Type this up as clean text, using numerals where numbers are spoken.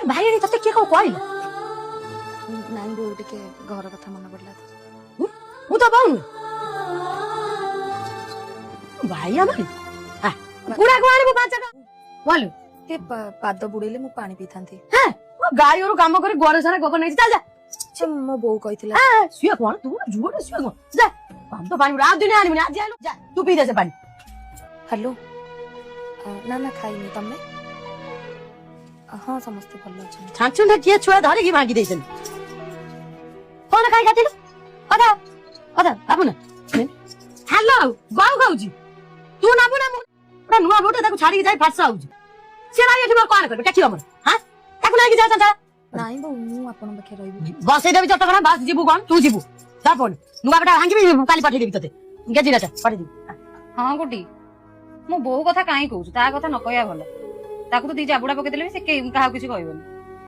भाई तते किए कौ कहला नाई बोउ टिके घर कथा मन पड़ला मु तो बाउनु भाई भाई गुड़ा को आने पांच का बोल ते पाद बुड़ेले मु पानी पीथांती हां गाय और काम करे गोरे सारा गोबर नहीं चल जा छे मो बोउ कहितला हां सुया कोन तू जुड़ सुया कोन जा हम तो पानी रात दिन आनी आज आलो जा तू पी दे से पानी हेलो ना ना खाइनी तमे हां समस्त भल अछि छांचुंडा किए छुआ धरे की मांगी देछन कोन खाई खातिल अदा अदा बाबू ना हेलो गाउ गाउजी तू ना बुना पुरा नुआ बोटे ताको छाड़ी जाई फासा होउजी से भाई एठी मोर कोन करबे काठी हमर हां ताको लागी जा जा नाई बोउ मु आपन बखे रहिबी बसे देबी चटकना बस जीबू कोन तू जीबू जा फोन नुआ बेटा भांगी काली पाठी देबी तते गेजी राजा पाठी देबी हां गुटी मो बोउ कथा काई कहू ता कथा न कहया भलो ताकू तो दी जाबुड़ा पके देले से के काहा किछ कहबोनी